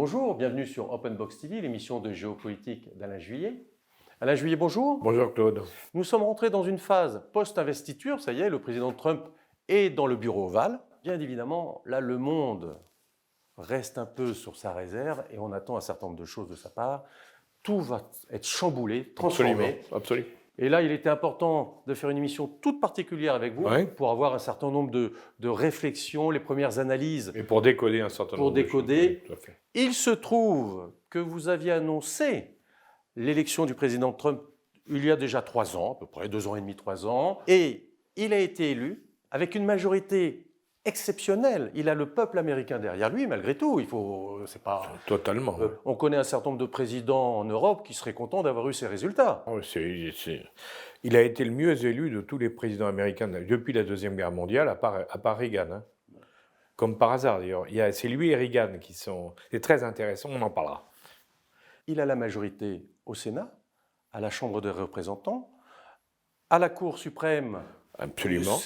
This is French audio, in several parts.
Bonjour, bienvenue sur Open Box TV, l'émission de géopolitique d'Alain Juillet. Alain Juillet, bonjour. Bonjour Claude. Nous sommes rentrés dans une phase post-investiture, ça y est, le président Trump est dans le bureau ovale. Bien évidemment, là, le monde reste un peu sur sa réserve et on attend un certain nombre de choses de sa part. Tout va être chamboulé, transformé. Absolument. Et là, il était important de faire une émission toute particulière avec vous pour avoir un certain nombre de réflexions, les premières analyses. Et pour décoder un certain nombre de choses. Pour décoder. Tout à fait. Il se trouve que vous aviez annoncé l'élection du président Trump il y a déjà 3 ans, à peu près 2 ans et demi, 3 ans. Et il a été élu avec une majorité exceptionnelle. Il a le peuple américain derrière lui, malgré tout. C'est pas. Totalement. On connaît un certain nombre de présidents en Europe qui seraient contents d'avoir eu ces résultats. Il a été le mieux élu de tous les présidents américains depuis la Deuxième Guerre mondiale, à part Reagan. Hein. Comme par hasard, d'ailleurs. C'est lui et Reagan qui sont... C'est très intéressant, on en parlera. Il a la majorité au Sénat, à la Chambre des représentants, à la Cour suprême. Absolument.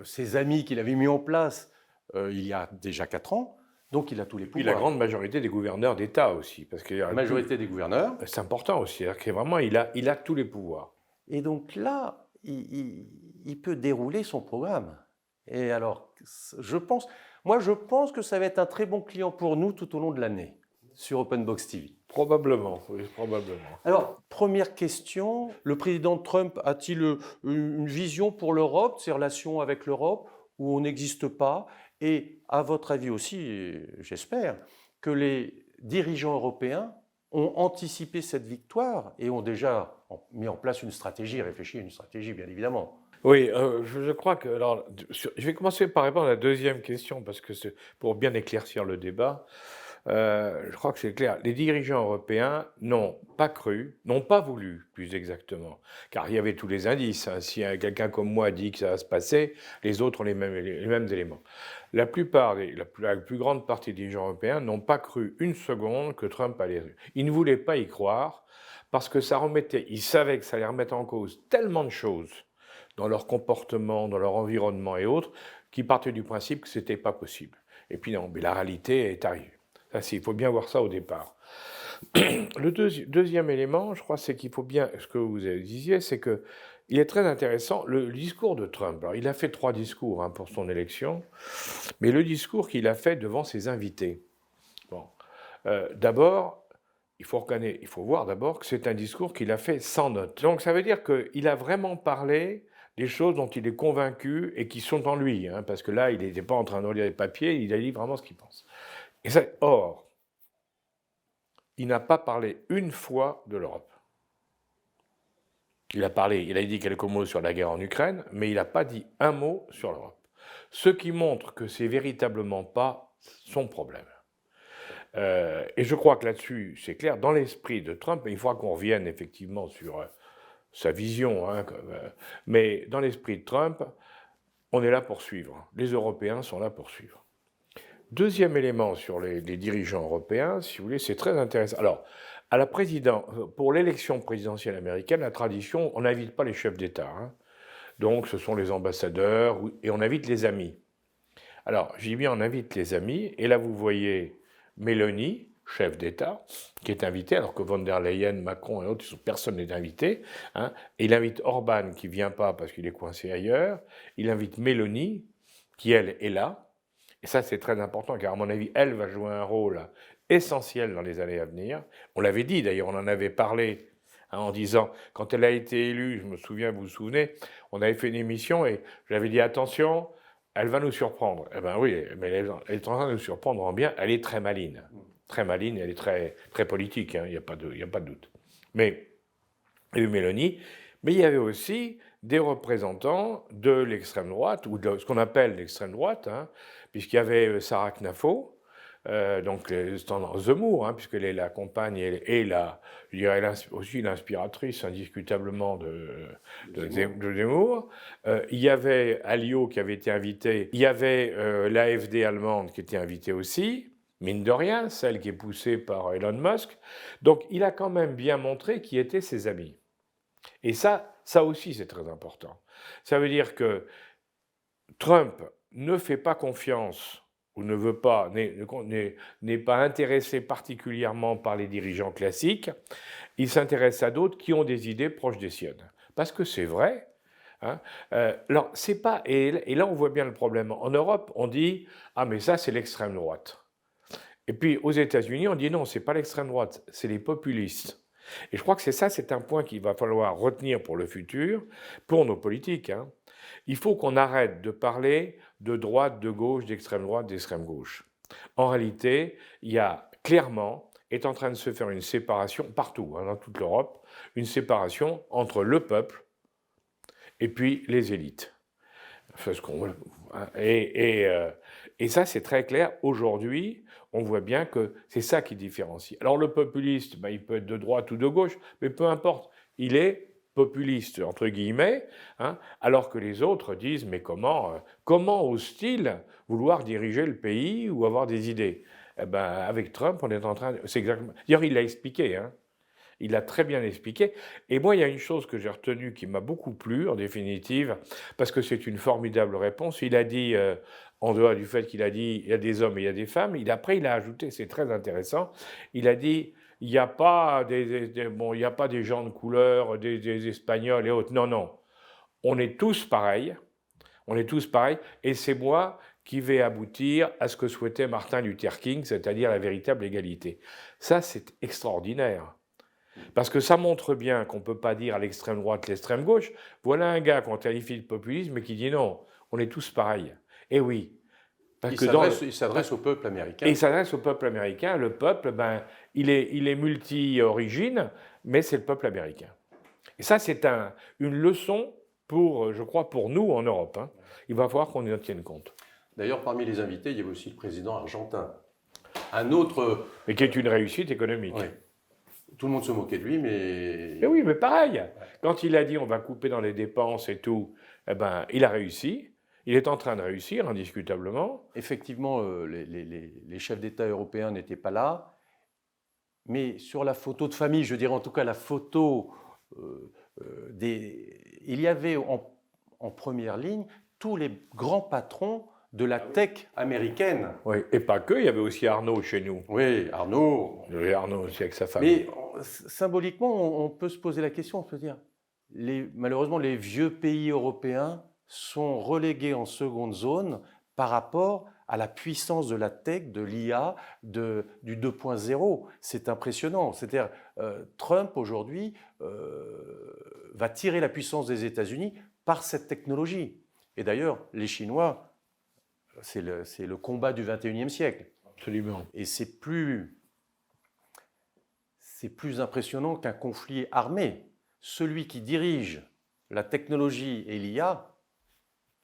Ses amis qu'il avait mis en place il y a déjà 4 ans. Donc il a tous les pouvoirs. Et la grande majorité des gouverneurs d'État aussi. Parce que la majorité des gouverneurs. C'est important aussi. C'est-à-dire que vraiment, il a tous les pouvoirs. Et donc là, il peut dérouler son programme. Et alors, je pense que ça va être un très bon client pour nous tout au long de l'année sur Open Box TV. Probablement, oui, probablement. Alors, première question, le président Trump a-t-il une vision pour l'Europe, ses relations avec l'Europe, où on n'existe pas? Et à votre avis aussi, j'espère, que les dirigeants européens ont anticipé cette victoire et ont déjà mis en place une stratégie, réfléchi à une stratégie, bien évidemment. Oui, je crois que... Alors, je vais commencer par répondre à la deuxième question, parce que c'est pour bien éclaircir le débat. Je crois que c'est clair. Les dirigeants européens n'ont pas cru, n'ont pas voulu, plus exactement, car il y avait tous les indices. Hein. Si quelqu'un comme moi dit que ça va se passer, les autres ont les mêmes éléments. La plus grande partie des dirigeants européens n'ont pas cru une seconde que Trump allait... Ils ne voulaient pas y croire, parce que ils savaient que ça allait remettre en cause tellement de choses dans leur comportement, dans leur environnement et autres, qui partaient du principe que ce n'était pas possible. Et puis non, mais la réalité est arrivée. Il faut bien voir ça au départ. Le deuxième élément, je crois, c'est qu'il faut bien, ce que vous disiez, c'est qu'il est très intéressant, le discours de Trump. Alors, il a fait 3 discours pour son élection, mais le discours qu'il a fait devant ses invités. Bon. D'abord, il faut voir d'abord que c'est un discours qu'il a fait sans notes. Donc, ça veut dire qu'il a vraiment parlé des choses dont il est convaincu et qui sont en lui, hein, parce que là, il n'était pas en train de lire les papiers, il a dit vraiment ce qu'il pense. Or, il n'a pas parlé une fois de l'Europe. Il a dit quelques mots sur la guerre en Ukraine, mais il n'a pas dit un mot sur l'Europe. Ce qui montre que c'est véritablement pas son problème. Et je crois que là-dessus, c'est clair, dans l'esprit de Trump, il faudra qu'on revienne effectivement sur sa vision, hein, mais dans l'esprit de Trump, on est là pour suivre. Les Européens sont là pour suivre. Deuxième élément sur les dirigeants européens, si vous voulez, c'est très intéressant. Alors, pour l'élection présidentielle américaine, la tradition, on n'invite pas les chefs d'État. Hein. Donc, ce sont les ambassadeurs et on invite les amis. Alors, j'ai bien, on invite les amis. Et là, vous voyez Mélanie, chef d'État, qui est invitée, alors que von der Leyen, Macron et autres, personne n'est invité. Hein. Et il invite Orban, qui ne vient pas parce qu'il est coincé ailleurs. Il invite Mélanie, qui, elle, est là. Et ça, c'est très important, car à mon avis, elle va jouer un rôle essentiel dans les années à venir. On l'avait dit, d'ailleurs, on en avait parlé hein, en disant, quand elle a été élue, je me souviens, vous vous souvenez, on avait fait une émission et j'avais dit, attention, elle va nous surprendre. Eh bien oui, mais elle est en train de nous surprendre en bien, elle est très maligne. Très maligne, elle est très, très politique, hein, il n'y a pas de doute. Mais il y a eu Mélanie, mais il y avait aussi des représentants de l'extrême droite, ou de ce qu'on appelle l'extrême droite, hein, puisqu'il y avait Sarah Knafo, donc tendance Zemmour, hein, puisqu'elle est la compagne et je dirais aussi l'inspiratrice indiscutablement de Zemmour. Il y avait Alliot qui avait été invité, il y avait l'AfD allemande qui était invitée aussi, mine de rien, celle qui est poussée par Elon Musk. Donc il a quand même bien montré qui étaient ses amis. Et ça aussi c'est très important. Ça veut dire que Trump ne fait pas confiance ou ne veut pas, n'est pas intéressé particulièrement par les dirigeants classiques, il s'intéresse à d'autres qui ont des idées proches des siennes. Parce que c'est vrai. Hein, alors, c'est pas, et là, on voit bien le problème. En Europe, on dit « Ah, mais ça, c'est l'extrême droite ». Et puis, aux États-Unis, on dit « Non, c'est pas l'extrême droite, c'est les populistes ». Et je crois que c'est un point qu'il va falloir retenir pour le futur, pour nos politiques. Hein. Il faut qu'on arrête de parler de droite, de gauche, d'extrême droite, d'extrême gauche. En réalité, il y a clairement, est en train de se faire une séparation, partout, hein, dans toute l'Europe, une séparation entre le peuple et puis les élites. Enfin, et ça, c'est très clair. Aujourd'hui, on voit bien que c'est ça qui différencie. Alors le populiste, ben, il peut être de droite ou de gauche, mais peu importe, il est populiste, entre guillemets, hein, alors que les autres disent, mais comment ose-t-il vouloir diriger le pays ou avoir des idées? Eh ben, avec Trump, on est en train de... C'est exactement... D'ailleurs, il l'a expliqué, hein. Il l'a très bien expliqué. Et moi, il y a une chose que j'ai retenue qui m'a beaucoup plu, en définitive, parce que c'est une formidable réponse. Il a dit, en dehors du fait qu'il a dit, il y a des hommes et il y a des femmes, après, il a ajouté, c'est très intéressant, il a dit, il n'y a pas il y a pas des gens de couleur, des Espagnols et autres. Non, non. On est tous pareils. On est tous pareils. Et c'est moi qui vais aboutir à ce que souhaitait Martin Luther King, c'est-à-dire la véritable égalité. Ça, c'est extraordinaire. Parce que ça montre bien qu'on ne peut pas dire à l'extrême droite, l'extrême gauche. Voilà un gars qu'on qualifie de populisme et qui dit non, on est tous pareils. Eh oui. Parce il s'adresse au peuple américain. Et il s'adresse au peuple américain. Le peuple, ben, il est multi-origine, mais c'est le peuple américain. Et ça, c'est une leçon, je crois, pour nous en Europe. Hein. Il va falloir qu'on en tienne compte. D'ailleurs, parmi les invités, il y avait aussi le président argentin. Un autre... Mais qui est une réussite économique. Oui. Tout le monde se moquait de lui, mais... Mais oui, mais pareil. Quand il a dit on va couper dans les dépenses et tout, eh ben, il a réussi. Il est en train de réussir, indiscutablement. Effectivement, les chefs d'État européens n'étaient pas là. Mais sur la photo de famille, je dirais en tout cas la photo il y avait en première ligne tous les grands patrons de la tech américaine. Oui, et pas que, il y avait aussi Arnaud chez nous. Oui, Arnaud. Oui, Arnaud aussi avec sa femme. Mais symboliquement, on peut se poser la question, on peut dire, malheureusement, les vieux pays européens sont relégués en seconde zone par rapport à la puissance de la tech, de l'IA, du 2.0. C'est impressionnant. C'est-à-dire, Trump, aujourd'hui, va tirer la puissance des États-Unis par cette technologie. Et d'ailleurs, les Chinois, c'est le combat du 21e siècle. Absolument. Et c'est plus impressionnant qu'un conflit armé. Celui qui dirige la technologie et l'IA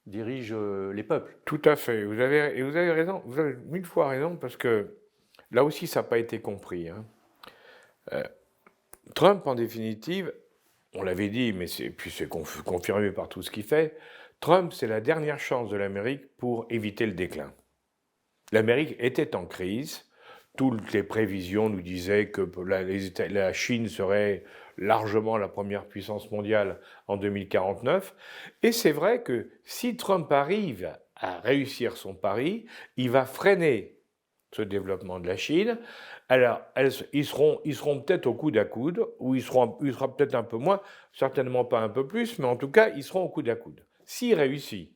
dirige les peuples. Tout à fait. Vous avez raison. Vous avez 1000 fois raison parce que là aussi, ça n'a pas été compris. Hein. Trump, en définitive, on l'avait dit, mais puis c'est confirmé par tout ce qu'il fait, Trump, c'est la dernière chance de l'Amérique pour éviter le déclin. L'Amérique était en crise. Toutes les prévisions nous disaient que la Chine serait largement la première puissance mondiale en 2049. Et c'est vrai que si Trump arrive à réussir son pari, il va freiner ce développement de la Chine. Alors, ils seront peut-être au coude à coude, ou il sera peut-être un peu moins, certainement pas un peu plus, mais en tout cas, ils seront au coude à coude. S'il réussit,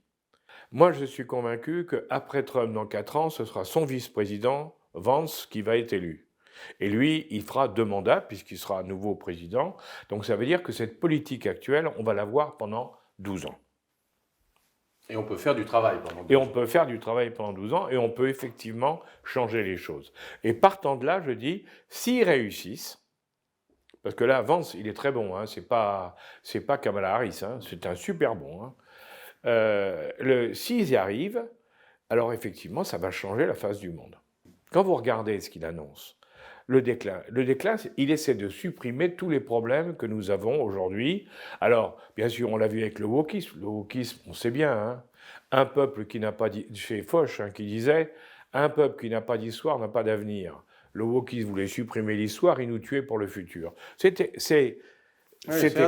moi je suis convaincu qu'après Trump, dans 4 ans, ce sera son vice-président, Vance, qui va être élu. Et lui, il fera 2 mandats, puisqu'il sera à nouveau président. Donc ça veut dire que cette politique actuelle, on va la voir pendant 12 ans. Et on peut faire du travail pendant 12 ans. Et on peut faire du travail pendant 12 ans, et on peut effectivement changer les choses. Et partant de là, je dis, s'ils réussissent, parce que là, Vance, il est très bon, hein, c'est pas Kamala Harris, hein, c'est un super bon. Hein. S'ils y arrivent, alors effectivement, ça va changer la face du monde. Quand vous regardez ce qu'il annonce, le déclin, il essaie de supprimer tous les problèmes que nous avons aujourd'hui. Alors, bien sûr, on l'a vu avec le wokisme. Le wokisme, on sait bien, hein, un peuple qui n'a pas chez Foch, hein, qui disait, un peuple qui n'a pas d'histoire n'a pas d'avenir. Le wokisme voulait supprimer l'histoire, il nous tuait pour le futur. C'était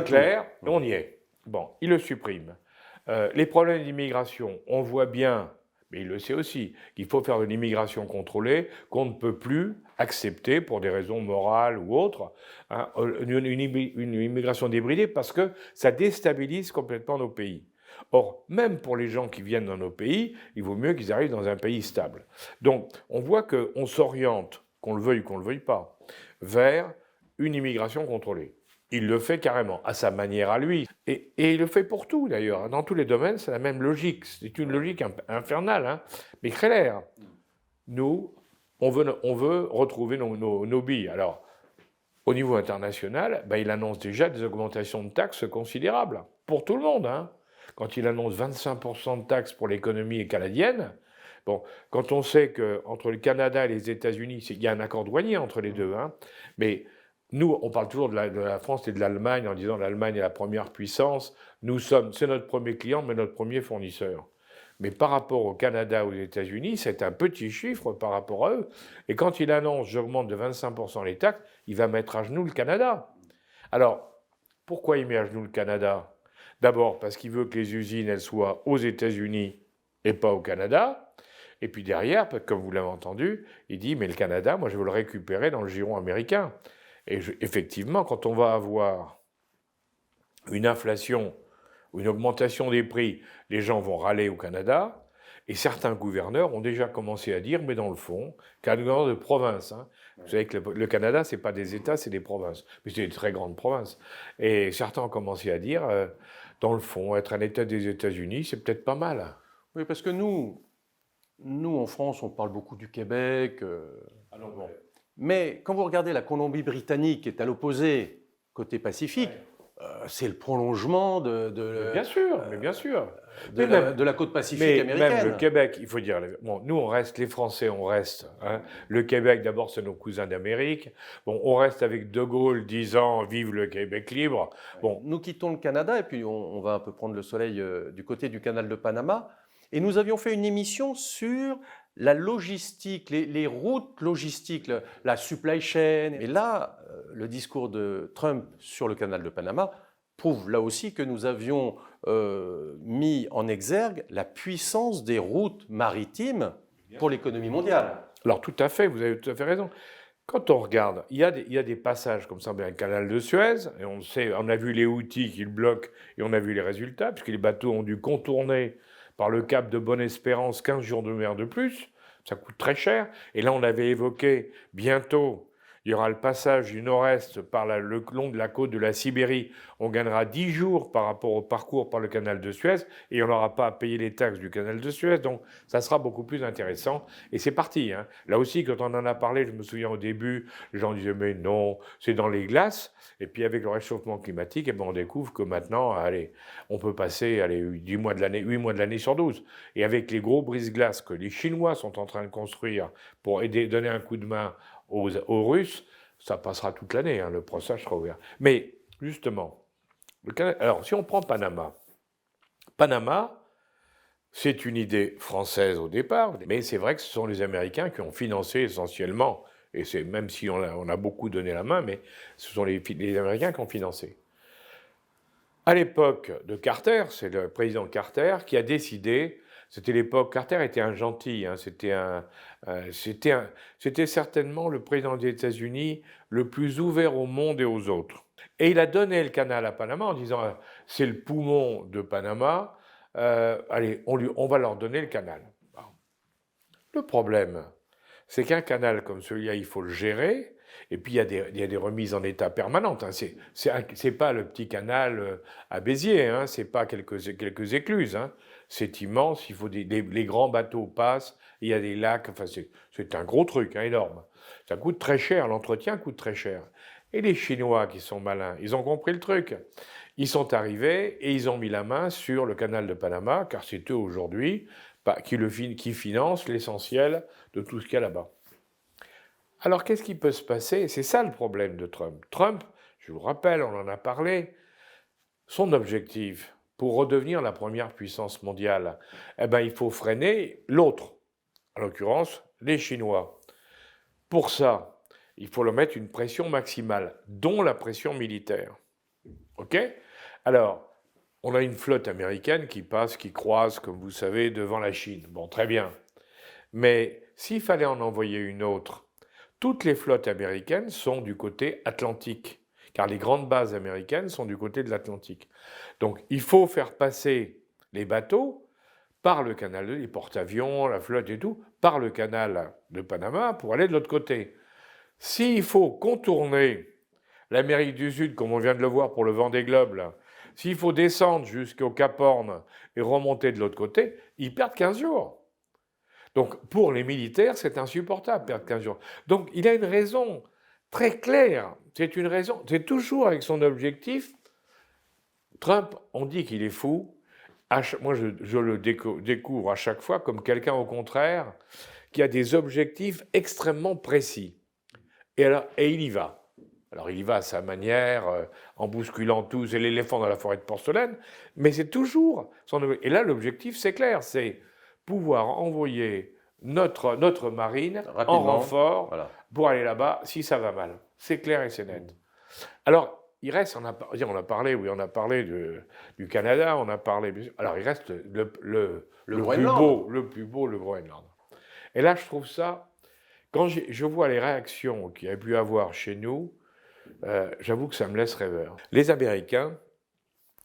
clair, on y est. Bon, il le supprime. Les problèmes d'immigration, on voit bien, mais il le sait aussi, qu'il faut faire de l'immigration contrôlée, qu'on ne peut plus accepter pour des raisons morales ou autres, hein, une immigration débridée parce que ça déstabilise complètement nos pays. Or, même pour les gens qui viennent dans nos pays, il vaut mieux qu'ils arrivent dans un pays stable. Donc, on voit qu'on s'oriente, qu'on le veuille pas, vers une immigration contrôlée. Il le fait carrément, à sa manière à lui. Et il le fait pour tout, d'ailleurs. Dans tous les domaines, c'est la même logique. C'est une logique infernale, hein, mais claire. Nous, on veut retrouver nos billes. Alors, au niveau international, il annonce déjà des augmentations de taxes considérables, pour tout le monde. Hein. Quand il annonce 25% de taxes pour l'économie canadienne, bon, quand on sait qu'entre le Canada et les États-Unis, il y a un accord douanier entre les deux, hein, mais nous, on parle toujours de la France et de l'Allemagne en disant l'Allemagne est la première puissance. C'est notre premier client, mais notre premier fournisseur. Mais par rapport au Canada ou aux États-Unis, c'est un petit chiffre par rapport à eux. Et quand il annonce j'augmente de 25% les taxes, il va mettre à genoux le Canada. Alors, pourquoi il met à genoux le Canada? D'abord parce qu'il veut que les usines elles soient aux États-Unis et pas au Canada. Et puis derrière, comme vous l'avez entendu, il dit mais le Canada, moi je veux le récupérer dans le giron américain. Et effectivement, quand on va avoir une inflation ou une augmentation des prix, les gens vont râler au Canada, et certains gouverneurs ont déjà commencé à dire, mais dans le fond, gouverneurs de province, hein, vous savez que le Canada, ce n'est pas des États, c'est des provinces, mais c'est des très grandes provinces. Et certains ont commencé à dire, dans le fond, être un État des États-Unis, c'est peut-être pas mal. Oui, parce que nous en France, on parle beaucoup du Québec. Bon. Mais quand vous regardez la Colombie-Britannique, qui est à l'opposé, côté Pacifique, c'est le prolongement bien sûr. de la côte pacifique américaine. Même le Québec, il faut dire, bon, nous on reste, les Français on reste. Hein. Le Québec d'abord c'est nos cousins d'Amérique. Bon, on reste avec De Gaulle disant vive le Québec libre. Bon, nous quittons le Canada et puis on va un peu prendre le soleil du côté du canal de Panama. Et nous avions fait une émission sur la logistique, les routes logistiques, la supply chain. Et là, le discours de Trump sur le canal de Panama prouve là aussi que nous avions mis en exergue la puissance des routes maritimes pour l'économie mondiale. Alors tout à fait, vous avez tout à fait raison. Quand on regarde, il y a des passages comme ça, le canal de Suez, et on a vu les Houthis qui le bloquent, et on a vu les résultats, puisque les bateaux ont dû contourner par le cap de Bonne-Espérance 15 jours de mer de plus, ça coûte très cher. Et là, on avait évoqué, bientôt, il y aura le passage du nord-est par le long de la côte de la Sibérie. On gagnera 10 jours par rapport au parcours par le canal de Suez et on n'aura pas à payer les taxes du canal de Suez. Donc, ça sera beaucoup plus intéressant. Et c'est parti. Hein. Là aussi, quand on en a parlé, je me souviens au début, les gens disaient, mais non, c'est dans les glaces. Et puis, avec le réchauffement climatique, on découvre que maintenant, allez, on peut passer 8 mois de l'année sur 12. Et avec les gros brise-glaces que les Chinois sont en train de construire pour donner un coup de main aux Russes, ça passera toute l'année, hein, le procès sera ouvert. Mais justement, alors si on prend Panama, c'est une idée française au départ, mais c'est vrai que ce sont les Américains qui ont financé essentiellement, et c'est même si on a beaucoup donné la main, mais ce sont les Américains qui ont financé. À l'époque de Carter, c'est le président Carter qui a décidé. C'était l'époque, Carter était un gentil, hein, c'était certainement le président des États-Unis le plus ouvert au monde et aux autres. Et il a donné le canal à Panama en disant c'est le poumon de Panama, allez, on va leur donner le canal. Bon. Le problème, c'est qu'un canal comme celui-là, il faut le gérer, et puis il y a des remises en état permanentes. Hein. C'est pas le petit canal à Béziers, hein, c'est pas quelques écluses. Hein. C'est immense, il faut les grands bateaux passent, il y a des lacs, enfin c'est un gros truc, hein, énorme. Ça coûte très cher, l'entretien coûte très cher. Et les Chinois qui sont malins, ils ont compris le truc. Ils sont arrivés et ils ont mis la main sur le canal de Panama, car c'est eux aujourd'hui qui financent l'essentiel de tout ce qu'il y a là-bas. Alors qu'est-ce qui peut se passer? C'est ça le problème de Trump. Trump, je vous rappelle, on en a parlé, son objectif, pour redevenir la première puissance mondiale, il faut freiner l'autre, en l'occurrence les Chinois. Pour ça, il faut leur mettre une pression maximale, dont la pression militaire. OK? Alors, On a une flotte américaine qui passe, qui croise, comme vous savez, devant la Chine. Bon, très bien. Mais s'il fallait en envoyer une autre, toutes les flottes américaines sont du côté atlantique, car les grandes bases américaines sont du côté de l'Atlantique. Donc il faut faire passer les bateaux par le canal, les porte-avions, la flotte et tout, par le canal de Panama pour aller de l'autre côté. S'il faut contourner l'Amérique du Sud, comme on vient de le voir pour le Vendée Globe, là, s'il faut descendre jusqu'au Cap Horn et remonter de l'autre côté, ils perdent 15 jours. Donc pour les militaires, c'est insupportable, perdre 15 jours. Donc il a une raison très claire. C'est une raison, c'est toujours avec son objectif. Trump, on dit qu'il est fou. Moi, je le découvre à chaque fois comme quelqu'un, au contraire, qui a des objectifs extrêmement précis. Et il y va. Alors, il y va à sa manière, en bousculant tout, c'est l'éléphant dans la forêt de porcelaine, mais c'est toujours son objectif. Et là, l'objectif, c'est clair, c'est pouvoir envoyer notre marine Rapidement, en renfort voilà. pour aller là-bas si ça va mal. C'est clair et c'est net. Alors, il reste, on a parlé du Canada, on a parlé. Alors, il reste le plus beau, le Groenland. Et là, je trouve ça, quand je vois les réactions qu'il y a pu avoir chez nous, j'avoue que ça me laisse rêveur. Les Américains,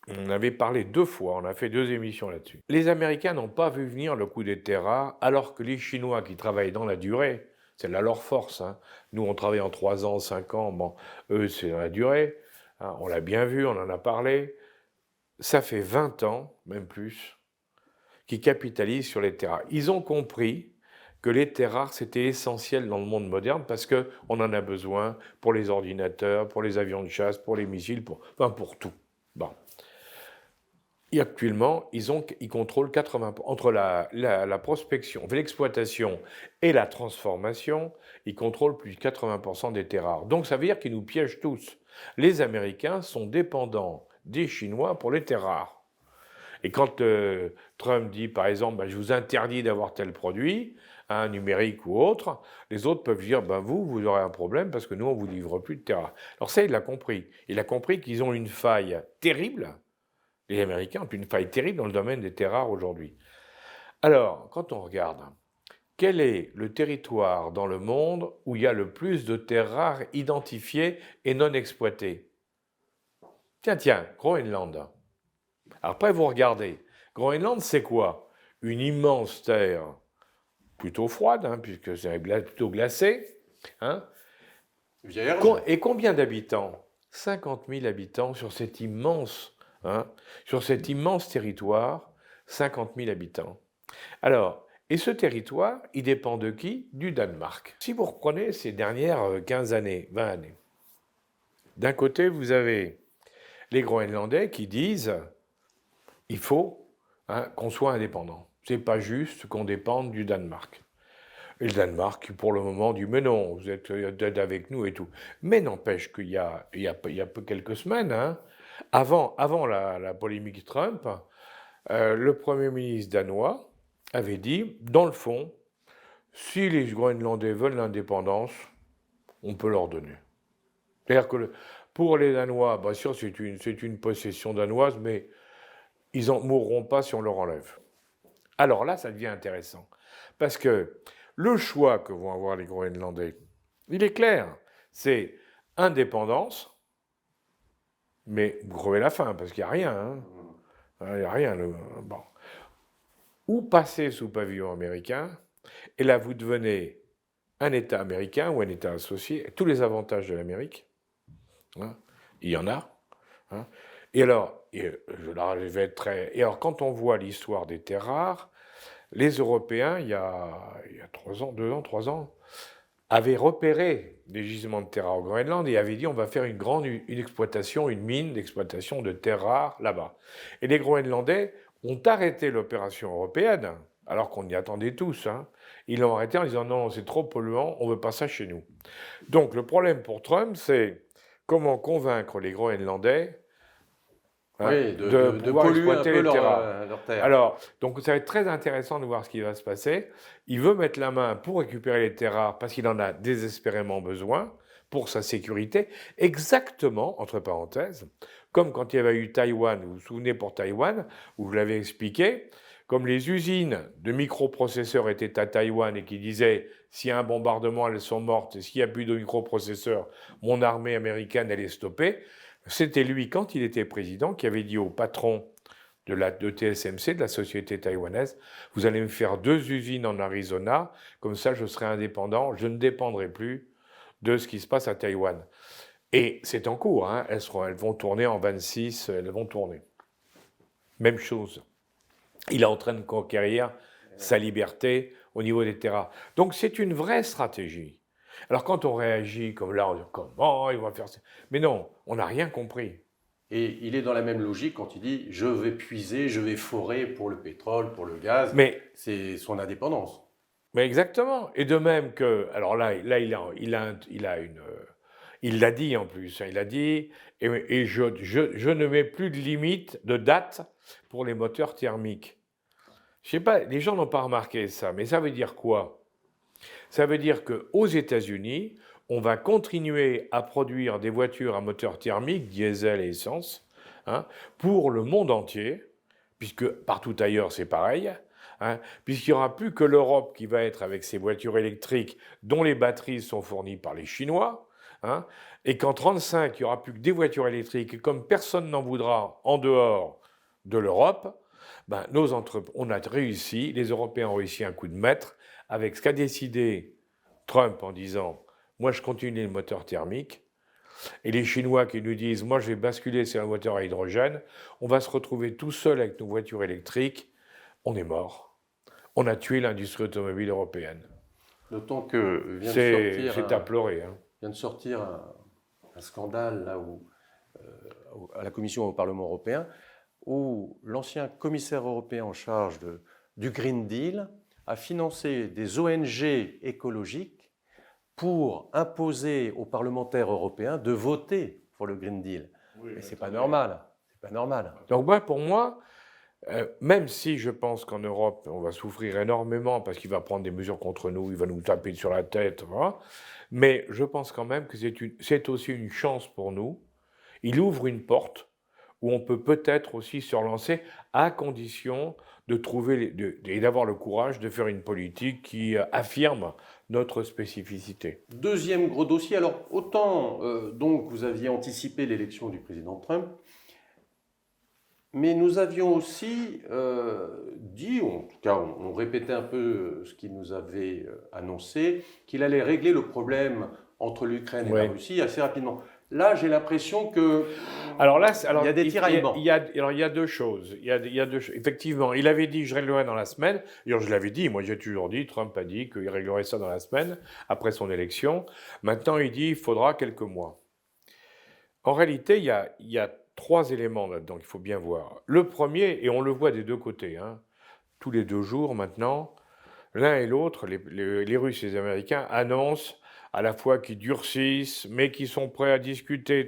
on avait parlé 2 fois, on a fait 2 émissions là-dessus. Les Américains n'ont pas vu venir le coup des terres rares, alors que les Chinois qui travaillent dans la durée, c'est là leur force. Hein. Nous, on travaille en 3 ans, 5 ans, bon, eux, c'est dans la durée. Hein, on l'a bien vu, on en a parlé. Ça fait 20 ans, même plus, qu'ils capitalisent sur les terres rares. Ils ont compris que les terres rares, c'était essentiel dans le monde moderne parce qu'on en a besoin pour les ordinateurs, pour les avions de chasse, pour les missiles, pour tout. Bon. Et actuellement, ils contrôlent 80%. Entre la prospection, l'exploitation et la transformation, ils contrôlent plus de 80% des terres rares. Donc ça veut dire qu'ils nous piègent tous. Les Américains sont dépendants des Chinois pour les terres rares. Et quand Trump dit, par exemple, je vous interdis d'avoir tel produit, numérique ou autre, les autres peuvent dire, vous aurez un problème parce que nous, on ne vous livre plus de terres rares. Alors ça, il l'a compris. Il a compris qu'ils ont une faille terrible. Les Américains ont une faille terrible dans le domaine des terres rares aujourd'hui. Alors, quand on regarde, quel est le territoire dans le monde où il y a le plus de terres rares identifiées et non exploitées? Tiens, Groenland. Alors après, vous regardez. Groenland, c'est quoi? Une immense terre plutôt froide, puisque c'est plutôt glacé. Et combien d'habitants? 50 000 habitants sur cet immense territoire, 50 000 habitants. Alors, et ce territoire, il dépend de qui? Du Danemark. Si vous reprenez ces dernières 15 années, 20 années, d'un côté, vous avez les Groenlandais qui disent il faut qu'on soit indépendant. C'est pas juste qu'on dépende du Danemark. Et le Danemark, qui pour le moment, dit mais non, vous êtes avec nous et tout. Mais n'empêche qu'il y a quelques semaines, avant la polémique Trump, le Premier ministre danois avait dit, dans le fond, si les Groenlandais veulent l'indépendance, on peut leur donner. C'est-à-dire que pour les Danois, bien sûr, c'est une possession danoise, mais ils n'en mourront pas si on leur enlève. Alors là, ça devient intéressant. Parce que le choix que vont avoir les Groenlandais, il est clair. C'est indépendance, mais vous crevez la faim, parce qu'il n'y a rien. Il n'y a rien. Bon. Ou passer sous pavillon américain, et là, vous devenez un État américain ou un État associé, tous les avantages de l'Amérique. Il y en a. Et alors, je vais être très... Et alors, quand on voit l'histoire des terres rares, les Européens, il y a 3 ans, avaient repéré des gisements de terres rares au Groenland et avaient dit on va faire une exploitation, une mine d'exploitation de terres rares là-bas. Et les Groenlandais ont arrêté l'opération européenne, alors qu'on y attendait tous. Ils l'ont arrêté en disant non, c'est trop polluant, on ne veut pas ça chez nous. Donc le problème pour Trump, c'est comment convaincre les Groenlandais de polluer un peu leur terre. Alors, donc ça va être très intéressant de voir ce qui va se passer. Il veut mettre la main pour récupérer les terres rares parce qu'il en a désespérément besoin, pour sa sécurité, exactement, entre parenthèses, comme quand il y avait eu Taïwan, vous vous souvenez pour Taïwan, où je l'avais expliqué, comme les usines de microprocesseurs étaient à Taïwan et qui disaient s'il y a un bombardement, elles sont mortes, et s'il n'y a plus de microprocesseurs, mon armée américaine, elle est stoppée. C'était lui, quand il était président, qui avait dit au patron de TSMC, de la société taïwanaise, vous allez me faire 2 usines en Arizona, comme ça je serai indépendant, je ne dépendrai plus de ce qui se passe à Taïwan. Et c'est en cours, hein, elles vont tourner en 26, elles vont tourner. Même chose. Il est en train de conquérir sa liberté au niveau des terrains. Donc c'est une vraie stratégie. Alors quand on réagit comme là, on dit comment ils vont faire ça? Mais non, on n'a rien compris. Et il est dans la même logique quand il dit je vais puiser, je vais forer pour le pétrole, pour le gaz. Mais C'est son indépendance. exactement. Et de même que, alors là il l'a dit en plus, hein, il a dit, et je ne mets plus de limite de date pour les moteurs thermiques. Je sais pas, les gens n'ont pas remarqué ça, mais ça veut dire quoi? Ça veut dire qu'aux États-Unis, on va continuer à produire des voitures à moteur thermique, diesel et essence, hein, pour le monde entier, puisque partout ailleurs c'est pareil, hein, puisqu'il n'y aura plus que l'Europe qui va être avec ses voitures électriques dont les batteries sont fournies par les Chinois, hein, et qu'en 1935, il n'y aura plus que des voitures électriques, et comme personne n'en voudra en dehors de l'Europe, ben, on a réussi, les Européens ont réussi un coup de maître avec ce qu'a décidé Trump en disant « moi je continue le moteur thermique », et les Chinois qui nous disent « moi je vais basculer sur un moteur à hydrogène », on va se retrouver tout seul avec nos voitures électriques, on est mort. On a tué l'industrie automobile européenne. D'autant que c'est à pleurer. Hein. Vient de sortir un scandale là à la Commission au Parlement européen, où l'ancien commissaire européen en charge du Green Deal a financé des ONG écologiques pour imposer aux parlementaires européens de voter pour le Green Deal. Oui, et c'est pas normal. C'est pas normal. Donc moi, pour moi, même si je pense qu'en Europe, on va souffrir énormément parce qu'il va prendre des mesures contre nous, il va nous taper sur la tête, voilà, mais je pense quand même que c'est aussi une chance pour nous. Il ouvre une porte où on peut peut-être aussi se relancer à condition de trouver et d'avoir le courage de faire une politique qui affirme notre spécificité. Deuxième gros dossier, alors autant donc vous aviez anticipé l'élection du président Trump, mais nous avions aussi dit, ou en tout cas on répétait un peu ce qu'il nous avait annoncé, qu'il allait régler le problème entre l'Ukraine et la Russie assez rapidement. Là, j'ai l'impression que il y a des tiraillements. Il y a deux choses. Effectivement, il avait dit je réglerai dans la semaine. D'ailleurs, je l'avais dit. Moi, j'ai toujours dit. Trump a dit qu'il réglerait ça dans la semaine après son élection. Maintenant, il dit il faudra quelques mois. En réalité, il y a 3 éléments là-dedans qu'il faut bien voir. Le premier, et on le voit des deux côtés, hein, tous les 2 jours maintenant, l'un et l'autre, les Russes et les Américains annoncent à la fois qu'ils durcissent, mais qu'ils sont prêts à discuter.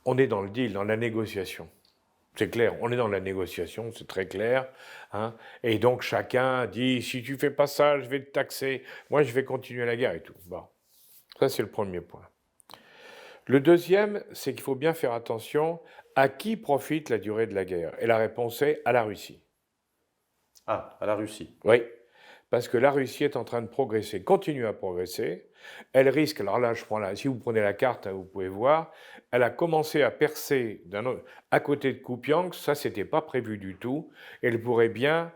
On est dans le deal, dans la négociation. C'est clair, on est dans la négociation, c'est très clair. Hein, et donc chacun dit, si tu fais pas ça, je vais te taxer. Moi, je vais continuer la guerre et tout. Bon. Ça, c'est le premier point. Le deuxième, c'est qu'il faut bien faire attention à qui profite la durée de la guerre. Et la réponse est à la Russie. Ah, à la Russie. Oui, parce que la Russie est en train de progresser, continue à progresser. Elle risque, alors là, si vous prenez la carte, vous pouvez voir, elle a commencé à percer à côté de Kupiansk, ça, c'était pas prévu du tout. Elle pourrait bien,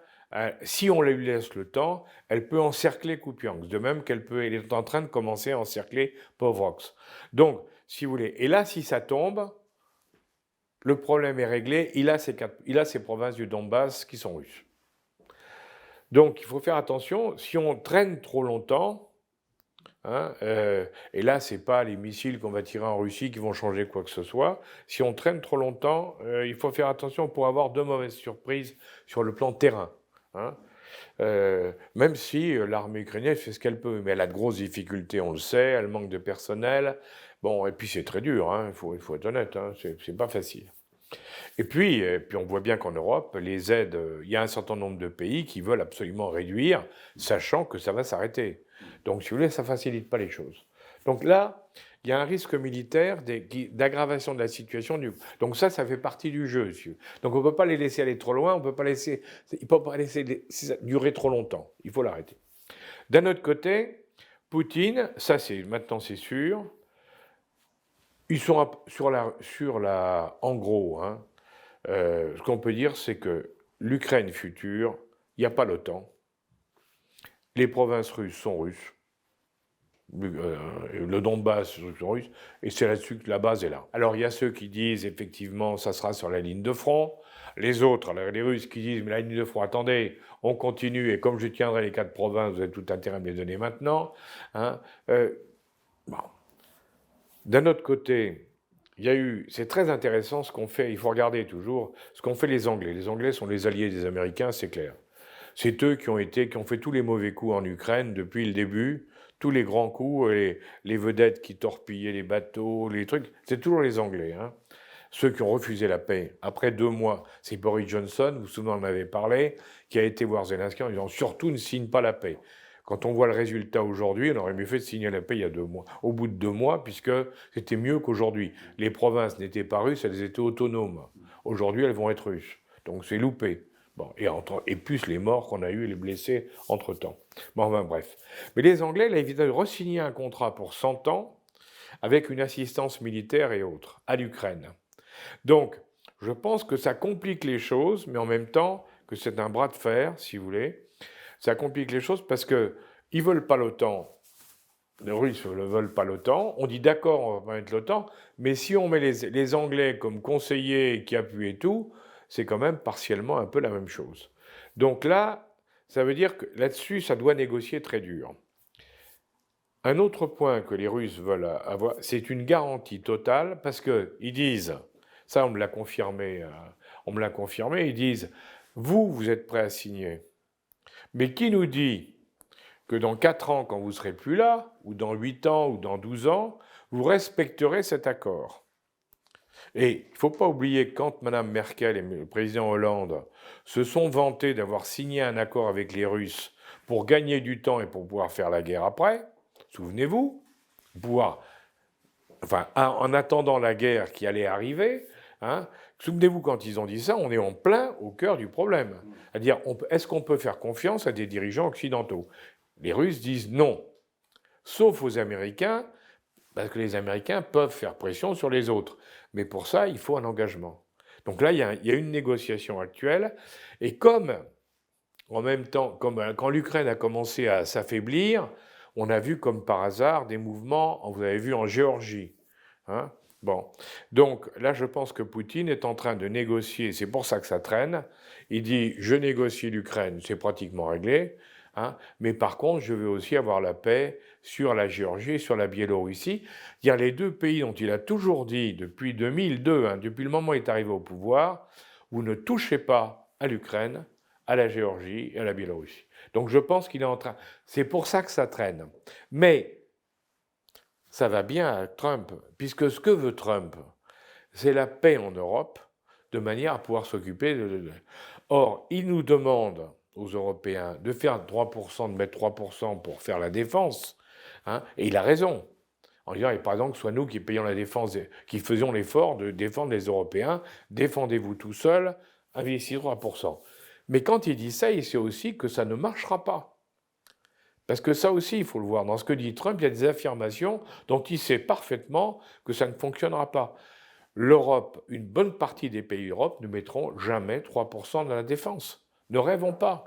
si on lui laisse le temps, elle peut encercler Kupiansk, de même elle est en train de commencer à encercler Povrox. Donc, si vous voulez, et là, si ça tombe, le problème est réglé, il a ces provinces du Donbass qui sont russes. Donc, il faut faire attention, si on traîne trop longtemps, hein, et là, ce n'est pas les missiles qu'on va tirer en Russie qui vont changer quoi que ce soit, si on traîne trop longtemps, il faut faire attention pour avoir de mauvaises surprises sur le plan terrain. Hein. Même si l'armée ukrainienne fait ce qu'elle peut, mais elle a de grosses difficultés, on le sait, elle manque de personnel, bon, et puis c'est très dur, hein, il faut être honnête, hein, c'est pas facile. Et puis on voit bien qu'en Europe, les aides, il y a un certain nombre de pays qui veulent absolument réduire, sachant que ça va s'arrêter. Donc, si vous voulez, ça ne facilite pas les choses. Donc là, il y a un risque militaire d'aggravation de la situation. Donc ça fait partie du jeu. Donc on ne peut pas les laisser aller trop loin, il ne peut pas laisser durer trop longtemps. Il faut l'arrêter. D'un autre côté, Poutine, maintenant c'est sûr, ils sont en gros, hein, ce qu'on peut dire, c'est que l'Ukraine future, il n'y a pas l'OTAN. Les provinces russes sont russes. Le Donbass sont russes. Et c'est là-dessus que la base est là. Alors il y a ceux qui disent, effectivement, ça sera sur la ligne de front. Les autres, les Russes qui disent, mais la ligne de front, attendez, on continue, et comme je tiendrai les 4 provinces, vous avez tout intérêt à me les donner maintenant. Hein. Bon. D'un autre côté, c'est très intéressant ce qu'on fait, il faut regarder toujours, ce qu'ont fait les Anglais. Les Anglais sont les alliés des Américains, c'est clair. C'est eux qui ont fait tous les mauvais coups en Ukraine depuis le début, tous les grands coups, les vedettes qui torpillaient les bateaux, les trucs, c'est toujours les Anglais. Hein. Ceux qui ont refusé la paix, après 2 mois, c'est Boris Johnson, vous vous souvenez, on en avait parlé, qui a été voir Zelensky en disant « surtout ne signe pas la paix ». Quand on voit le résultat aujourd'hui, on aurait mieux fait de signer la paix il y a 2 mois, au bout de 2 mois, puisque c'était mieux qu'aujourd'hui. Les provinces n'étaient pas russes, elles étaient autonomes. Aujourd'hui, elles vont être russes. Donc c'est loupé. Bon, et plus les morts qu'on a eu et les blessés entre-temps. Bon, enfin, bref. Mais les Anglais, là, ils viennent re-signer un contrat pour 100 ans avec une assistance militaire et autres à l'Ukraine. Donc, je pense que ça complique les choses, mais en même temps que c'est un bras de fer, si vous voulez. Ça complique les choses parce qu'ils ne veulent pas l'OTAN. Les Russes ne veulent pas l'OTAN. On dit d'accord, on va pas mettre l'OTAN, mais si on met les Anglais comme conseillers qui appuient tout, c'est quand même partiellement un peu la même chose. Donc là, ça veut dire que là-dessus, ça doit négocier très dur. Un autre point que les Russes veulent avoir, c'est une garantie totale, parce qu'ils disent, ça on me l'a confirmé, ils disent, vous êtes prêts à signer. Mais qui nous dit que dans 4 ans, quand vous ne serez plus là, ou dans 8 ans, ou dans 12 ans, vous respecterez cet accord? Et il ne faut pas oublier que quand Mme Merkel et le président Hollande se sont vantés d'avoir signé un accord avec les Russes pour gagner du temps et pour pouvoir faire la guerre après, souvenez-vous, en attendant la guerre qui allait arriver, hein, souvenez-vous quand ils ont dit ça, on est en plein au cœur du problème. C'est-à-dire, est-ce qu'on peut faire confiance à des dirigeants occidentaux? Les Russes disent non, sauf aux Américains, parce que les Américains peuvent faire pression sur les autres. Mais pour ça, il faut un engagement. Donc là, il y a une négociation actuelle. Et en même temps, quand l'Ukraine a commencé à s'affaiblir, on a vu comme par hasard des mouvements, vous avez vu en Géorgie. Hein. Bon. Donc là, je pense que Poutine est en train de négocier, c'est pour ça que ça traîne. Il dit, je négocie l'Ukraine, c'est pratiquement réglé. Hein, mais par contre, je veux aussi avoir la paix sur la Géorgie et sur la Biélorussie. Il y a les 2 pays dont il a toujours dit depuis 2002, hein, depuis le moment où il est arrivé au pouvoir, vous ne touchez pas à l'Ukraine, à la Géorgie et à la Biélorussie. Donc je pense qu'il est en train... C'est pour ça que ça traîne. Mais ça va bien à Trump, puisque ce que veut Trump, c'est la paix en Europe, de manière à pouvoir s'occuper de... Or, il nous demande aux Européens de faire 3%, de mettre 3% pour faire la défense, hein, et il a raison. En disant, par exemple, que ce soit nous qui payons la défense, qui faisions l'effort de défendre les Européens, défendez-vous tout seul, investissez 3%. Mais quand il dit ça, il sait aussi que ça ne marchera pas. Parce que ça aussi, il faut le voir. Dans ce que dit Trump, il y a des affirmations dont il sait parfaitement que ça ne fonctionnera pas. L'Europe, une bonne partie des pays d'Europe ne mettront jamais 3% dans la défense. Ne rêvons pas.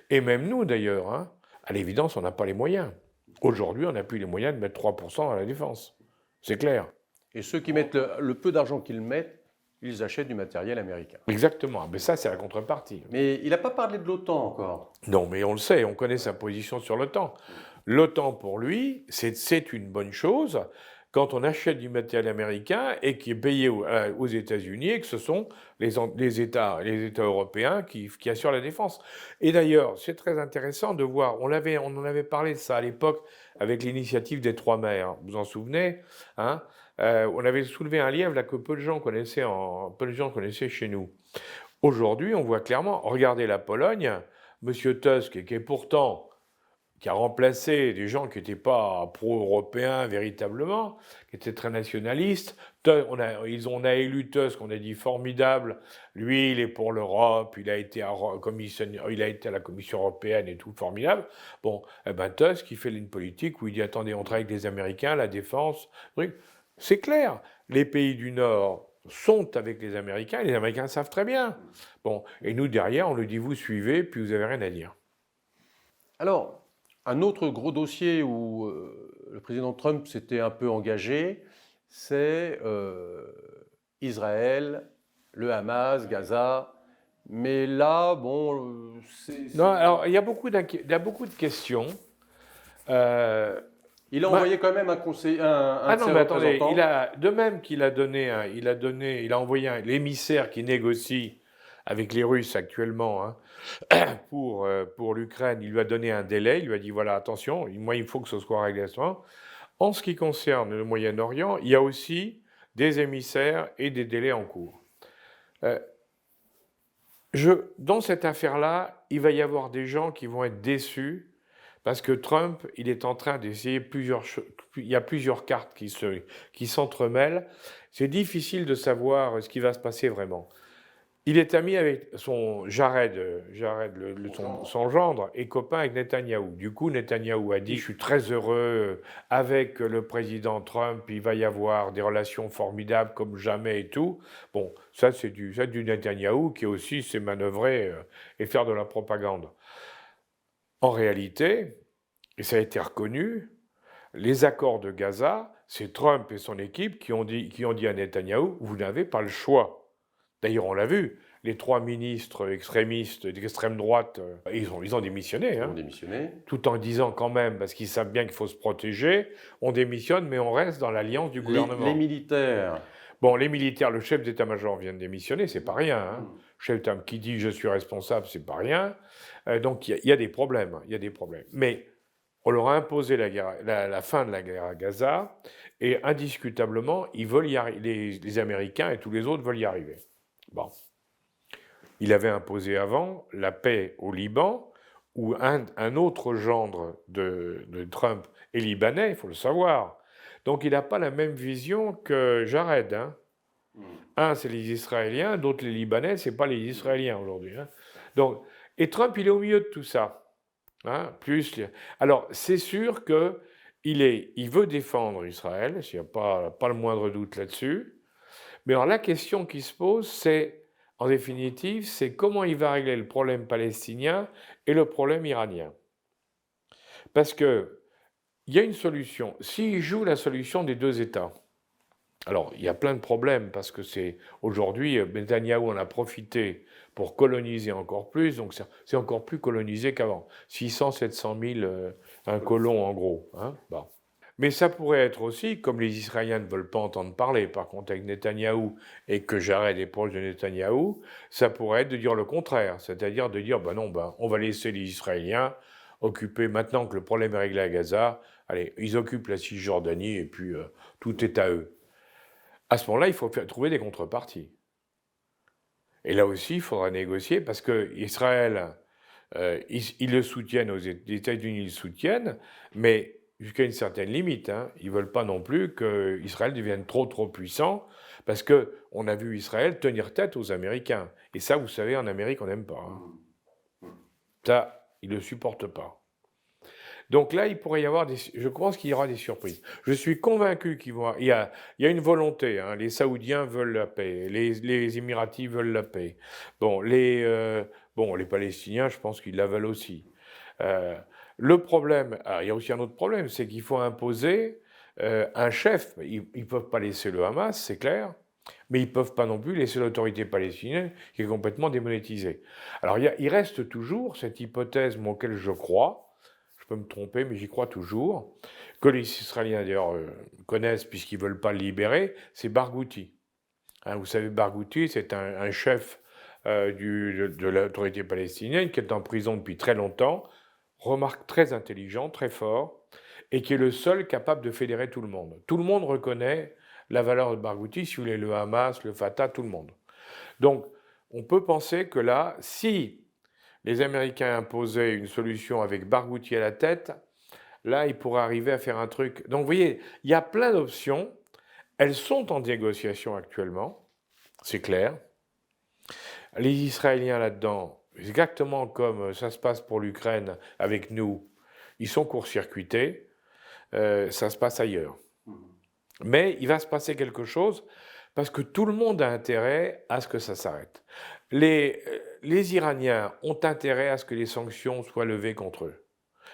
Et même nous, d'ailleurs, hein, à l'évidence, on n'a pas les moyens. Aujourd'hui, on n'a plus les moyens de mettre 3% dans la défense. C'est clair. Et ceux qui mettent le peu d'argent qu'ils mettent, ils achètent du matériel américain. Exactement. Mais ça, c'est la contrepartie. Mais il n'a pas parlé de l'OTAN encore. Non, mais on le sait, on connaît sa position sur l'OTAN. L'OTAN, pour lui, c'est une bonne chose quand on achète du matériel américain et qui est payé aux États-Unis et que ce sont les États européens qui assurent la défense. Et d'ailleurs, c'est très intéressant de voir, on en avait parlé de ça à l'époque avec l'initiative des 3 mers, vous vous en souvenez, hein, on avait soulevé un lièvre là, que peu de gens connaissaient chez nous. Aujourd'hui, on voit clairement, regardez la Pologne, M. Tusk, qui est pourtant qui a remplacé des gens qui n'étaient pas pro-européens véritablement, qui étaient très nationalistes. On a élu Tusk, on a dit formidable, lui il est pour l'Europe, il a été à la Commission européenne et tout, formidable. Bon, eh ben Tusk il fait une politique où il dit attendez, on travaille avec les Américains, la défense, c'est clair, les pays du Nord sont avec les Américains savent très bien. Bon, et nous derrière on lui dit vous suivez, puis vous avez rien à dire. Alors, un autre gros dossier où le président Trump s'était un peu engagé, c'est Israël, le Hamas, Gaza. Mais là, bon, Non, alors il y a beaucoup de questions. Il a envoyé quand même un conseiller, un de ses représentants. De même qu'il a envoyé l'émissaire qui négocie avec les Russes actuellement hein, pour l'Ukraine. Il lui a donné un délai. Il lui a dit voilà, attention, moi il faut que ce soit réglé à ce moment. En ce qui concerne le Moyen-Orient, il y a aussi des émissaires et des délais en cours. Dans cette affaire-là, il va y avoir des gens qui vont être déçus parce que Trump, il est en train d'essayer il y a plusieurs cartes qui s'entremêlent. C'est difficile de savoir ce qui va se passer vraiment. Il est ami avec son son gendre, et copain avec Netanyahou. Du coup, Netanyahou a dit « Je suis très heureux avec le président Trump, il va y avoir des relations formidables comme jamais et tout. » Bon, ça c'est du Netanyahou qui aussi s'est manœuvré et faire de la propagande. En réalité, et ça a été reconnu, les accords de Gaza, c'est Trump et son équipe qui ont dit à Netanyahou « Vous n'avez pas le choix ». D'ailleurs, on l'a vu, les 3 ministres extrémistes d'extrême droite, ils ont démissionné. Ils ont démissionné. Tout en disant quand même, parce qu'ils savent bien qu'il faut se protéger, on démissionne, mais on reste dans l'alliance du gouvernement. Les militaires. Bon, les militaires, le chef d'état-major vient de démissionner, c'est pas rien. Hein. Chef d'état qui dit je suis responsable, c'est pas rien. Donc il y a des problèmes, il y a des problèmes. Mais on leur a imposé la fin de la guerre à Gaza, et indiscutablement, ils veulent les Américains et tous les autres veulent y arriver. Bon. Il avait imposé avant la paix au Liban, où un autre gendre de Trump est libanais, il faut le savoir. Donc il n'a pas la même vision que Jared. Hein. Un, c'est les Israéliens, d'autres les Libanais, c'est pas les Israéliens aujourd'hui. Hein. Donc, et Trump, il est au milieu de tout ça. Hein, alors, c'est sûr qu'il veut défendre Israël, il n'y a pas le moindre doute là-dessus. Mais alors la question qui se pose, c'est, en définitive, c'est comment il va régler le problème palestinien et le problème iranien. Parce qu'il y a une solution. S'il joue la solution des 2 États, alors il y a plein de problèmes, parce que aujourd'hui, Netanyahou en a profité pour coloniser encore plus, donc c'est encore plus colonisé qu'avant. 600, 700 000 un colon en gros. Hein, bon. Mais ça pourrait être aussi, comme les Israéliens ne veulent pas entendre parler, par contre avec Netanyahou, et que Jared est proche de Netanyahou, ça pourrait être de dire le contraire, c'est-à-dire de dire, on va laisser les Israéliens occuper, maintenant que le problème est réglé à Gaza, allez, ils occupent la Cisjordanie, et puis tout est à eux. À ce moment-là, il faut trouver des contreparties. Et là aussi, il faudra négocier, parce que Israël, ils le soutiennent, les États-Unis le soutiennent, mais jusqu'à une certaine limite. Hein. Ils ne veulent pas non plus qu'Israël devienne trop puissant, parce qu'on a vu Israël tenir tête aux Américains. Et ça, vous savez, en Amérique, on n'aime pas. Hein. Ça, ils ne le supportent pas. Donc là, il pourrait y avoir je pense qu'il y aura des surprises. Je suis convaincu qu'il y a une volonté. Hein. Les Saoudiens veulent la paix, les Émiratis veulent la paix. Bon, les Palestiniens, je pense qu'ils la veulent aussi. Le problème, il y a aussi un autre problème, c'est qu'il faut imposer un chef. Ils ne peuvent pas laisser le Hamas, c'est clair, mais ils ne peuvent pas non plus laisser l'autorité palestinienne qui est complètement démonétisée. Alors il reste toujours cette hypothèse auquel je crois, je peux me tromper, mais j'y crois toujours, que les Israéliens d'ailleurs connaissent puisqu'ils ne veulent pas le libérer, c'est Barghouti. Hein, vous savez, Barghouti, c'est un chef de l'autorité palestinienne qui est en prison depuis très longtemps, remarque très intelligent, très fort, et qui est le seul capable de fédérer tout le monde. Tout le monde reconnaît la valeur de Barghouti, si vous voulez, le Hamas, le Fatah, tout le monde. Donc, on peut penser que là, si les Américains imposaient une solution avec Barghouti à la tête, là, ils pourraient arriver à faire un truc. Donc, vous voyez, il y a plein d'options. Elles sont en négociation actuellement, c'est clair. Les Israéliens là-dedans, exactement comme ça se passe pour l'Ukraine avec nous, ils sont court-circuités. Ça se passe ailleurs. Mais il va se passer quelque chose parce que tout le monde a intérêt à ce que ça s'arrête. Les Iraniens ont intérêt à ce que les sanctions soient levées contre eux.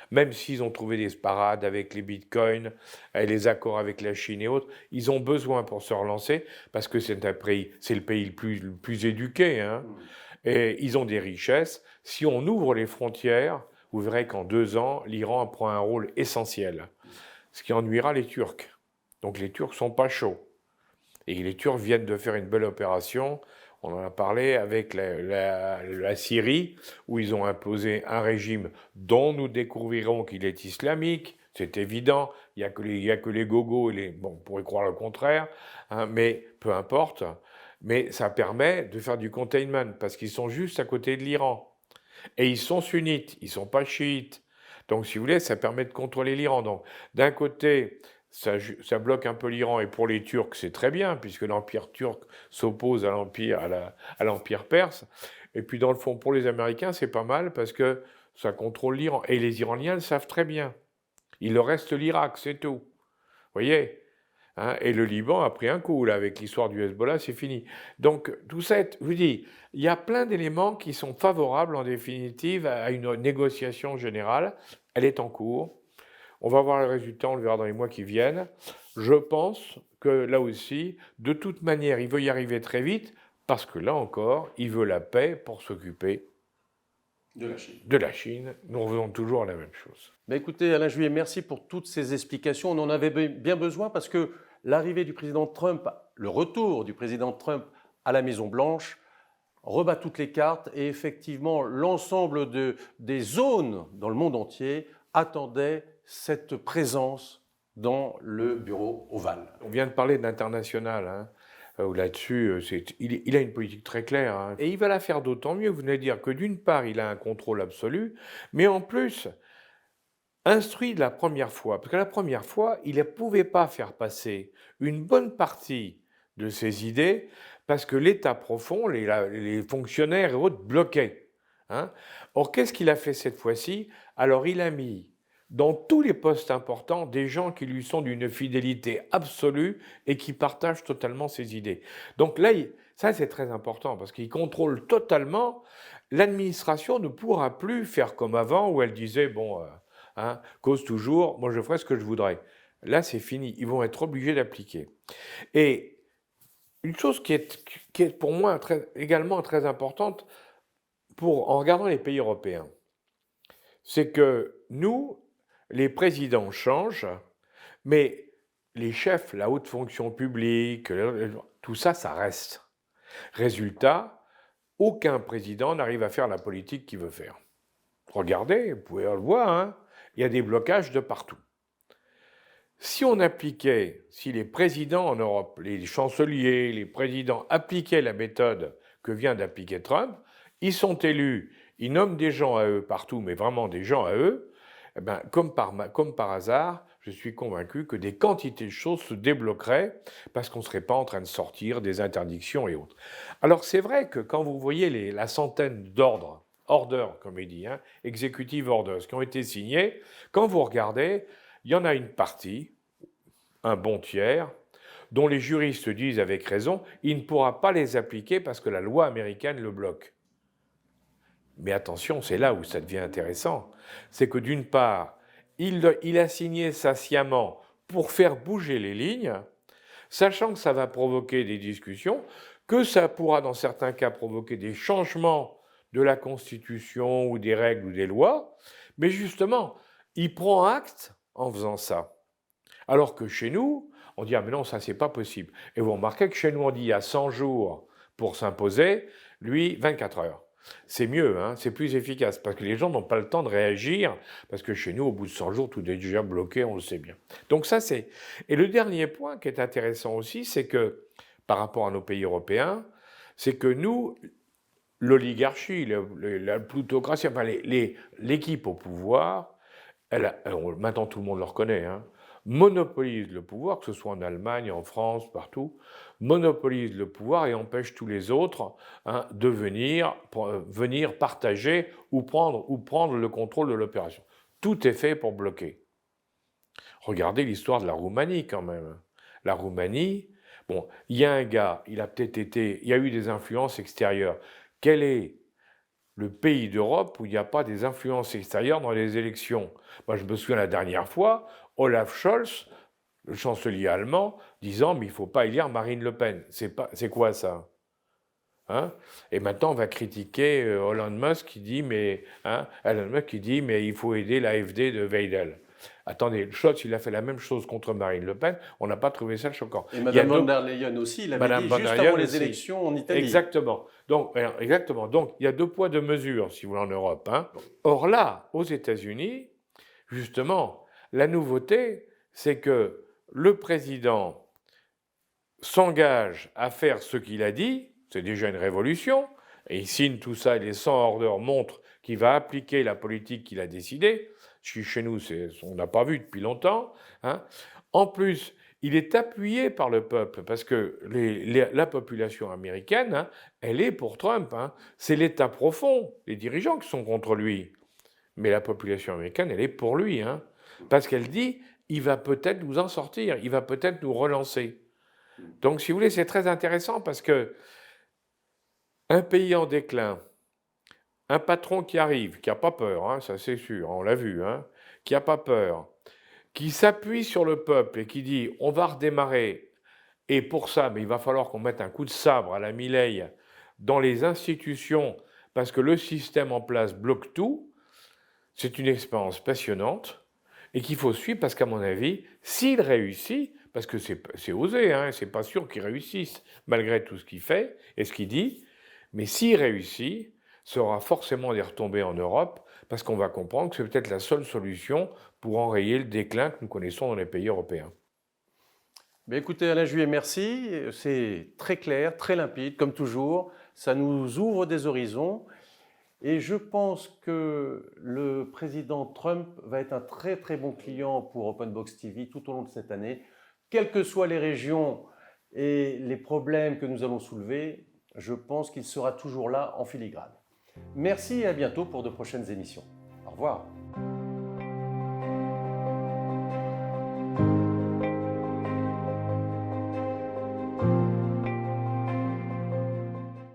Même s'ils ont trouvé des parades avec les bitcoins et les accords avec la Chine et autres, ils ont besoin pour se relancer parce que c'est le pays le plus éduqué, hein, et ils ont des richesses. Si on ouvre les frontières, vous verrez qu'en 2 ans, l'Iran prend un rôle essentiel, ce qui ennuiera les Turcs. Donc les Turcs sont pas chauds. Et les Turcs viennent de faire une belle opération, on en a parlé avec la Syrie, où ils ont imposé un régime dont nous découvrirons qu'il est islamique, c'est évident, il n'y a que les gogos, bon, on pourrait croire le contraire, hein, mais peu importe. Mais ça permet de faire du containment, parce qu'ils sont juste à côté de l'Iran. Et ils sont sunnites, ils ne sont pas chiites. Donc, si vous voulez, ça permet de contrôler l'Iran. Donc, d'un côté, ça bloque un peu l'Iran, et pour les Turcs, c'est très bien, puisque l'Empire turc s'oppose à l'Empire perse. Et puis, dans le fond, pour les Américains, c'est pas mal, parce que ça contrôle l'Iran. Et les Iraniens le savent très bien. Il leur reste l'Irak, c'est tout. Vous voyez, hein, et le Liban a pris un coup, là, avec l'histoire du Hezbollah, c'est fini. Donc, tout ça, je vous dis, il y a plein d'éléments qui sont favorables, en définitive, à une négociation générale. Elle est en cours. On va voir le résultat, on le verra dans les mois qui viennent. Je pense que, là aussi, de toute manière, il veut y arriver très vite, parce que, là encore, il veut la paix pour s'occuper de la Chine. Nous faisons toujours la même chose. Mais écoutez, Alain Juillet, merci pour toutes ces explications. On en avait bien besoin parce que l'arrivée du président Trump, le retour du président Trump à la Maison-Blanche, rebat toutes les cartes et effectivement, l'ensemble des zones dans le monde entier attendaient cette présence dans le bureau ovale. On vient de parler de l'international, hein, où là-dessus, il a une politique très claire, hein, et il va la faire d'autant mieux. Vous venez de dire que d'une part, il a un contrôle absolu, mais en plus, instruit de la première fois, parce que la première fois, il ne pouvait pas faire passer une bonne partie de ses idées, parce que l'État profond, les fonctionnaires et autres bloquaient. Hein. Or, qu'est-ce qu'il a fait cette fois-ci? Alors, il a mis dans tous les postes importants des gens qui lui sont d'une fidélité absolue et qui partagent totalement ses idées. Donc là, ça c'est très important, parce qu'il contrôle totalement. L'administration ne pourra plus faire comme avant, où elle disait, bon... Hein, cause toujours, moi je ferai ce que je voudrais. Là, c'est fini. Ils vont être obligés d'appliquer. Et une chose qui est pour moi également très importante en regardant les pays européens, c'est que nous, les présidents changent, mais les chefs, la haute fonction publique, tout ça, ça reste. Résultat, aucun président n'arrive à faire la politique qu'il veut faire. Regardez, vous pouvez le voir, hein. Il y a des blocages de partout. Si les présidents en Europe, les chanceliers, les présidents appliquaient la méthode que vient d'appliquer Trump, ils sont élus, ils nomment des gens à eux partout, mais vraiment des gens à eux, eh ben, comme par hasard, je suis convaincu que des quantités de choses se débloqueraient parce qu'on ne serait pas en train de sortir des interdictions et autres. Alors c'est vrai que quand vous voyez la centaine d'ordres, comme il dit, hein, executive orders, qui ont été signés, quand vous regardez, il y en a une partie, un bon tiers, dont les juristes disent avec raison, il ne pourra pas les appliquer parce que la loi américaine le bloque. Mais attention, c'est là où ça devient intéressant. C'est que d'une part, il a signé ça sciemment pour faire bouger les lignes, sachant que ça va provoquer des discussions, que ça pourra dans certains cas provoquer des changements de la Constitution ou des règles ou des lois, mais justement, il prend acte en faisant ça. Alors que chez nous, on dit « Ah mais non, ça c'est pas possible ». Et vous remarquez que chez nous, on dit « Il y a 100 jours pour s'imposer », lui, 24 heures. C'est mieux, hein, c'est plus efficace, parce que les gens n'ont pas le temps de réagir, parce que chez nous, au bout de 100 jours, tout est déjà bloqué, on le sait bien. Donc ça, c'est... Et le dernier point qui est intéressant aussi, c'est que, par rapport à nos pays européens, c'est que nous, l'oligarchie, la plutocratie, enfin l'équipe au pouvoir, maintenant tout le monde le reconnaît, hein, monopolise le pouvoir, que ce soit en Allemagne, en France, partout, monopolise le pouvoir et empêche tous les autres, hein, de venir partager ou prendre le contrôle de l'opération. Tout est fait pour bloquer. Regardez l'histoire de la Roumanie quand même. La Roumanie, bon, il y a un gars, il y a eu des influences extérieures. Quel est le pays d'Europe où il n'y a pas des influences extérieures dans les élections? Moi, je me souviens la dernière fois, Olaf Scholz, le chancelier allemand, disant « mais il ne faut pas élire Marine Le Pen ». C'est quoi ça, hein? Et maintenant, on va critiquer Elon Musk qui dit mais il faut aider l'AfD de Weidel. Attendez, Scholz, il a fait la même chose contre Marine Le Pen, on n'a pas trouvé ça choquant. Et Mme von der Leyen aussi, il l'avait dit juste avant les élections en Italie. Exactement. Donc, il y a 2 poids, 2 mesures, si vous voulez, en Europe, hein. Or là, aux États-Unis, justement, la nouveauté, c'est que le président s'engage à faire ce qu'il a dit, c'est déjà une révolution, et il signe tout ça, et les 100 orders montrent qu'il va appliquer la politique qu'il a décidée. Chez nous, on n'a pas vu depuis longtemps, hein. En plus, il est appuyé par le peuple, parce que la population américaine, hein, elle est pour Trump, hein. C'est l'État profond, les dirigeants qui sont contre lui. Mais la population américaine, elle est pour lui, hein, parce qu'elle dit, il va peut-être nous en sortir, il va peut-être nous relancer. Donc, si vous voulez, c'est très intéressant, parce que un pays en déclin, un patron qui arrive, qui n'a pas peur, hein, ça c'est sûr, on l'a vu, hein, qui n'a pas peur, qui s'appuie sur le peuple et qui dit on va redémarrer, et pour ça, mais il va falloir qu'on mette un coup de sabre à la Milei dans les institutions, parce que le système en place bloque tout, c'est une expérience passionnante et qu'il faut suivre, parce qu'à mon avis, s'il réussit, parce que c'est osé, hein, c'est pas sûr qu'il réussisse, malgré tout ce qu'il fait et ce qu'il dit, mais s'il réussit, ça aura forcément des retombées en Europe, parce qu'on va comprendre que c'est peut-être la seule solution pour enrayer le déclin que nous connaissons dans les pays européens. Mais écoutez, Alain Juet, merci. C'est très clair, très limpide, comme toujours. Ça nous ouvre des horizons. Et je pense que le président Trump va être un très très bon client pour OpenBox TV tout au long de cette année. Quelles que soient les régions et les problèmes que nous allons soulever, je pense qu'il sera toujours là en filigrane. Merci et à bientôt pour de prochaines émissions. Au revoir.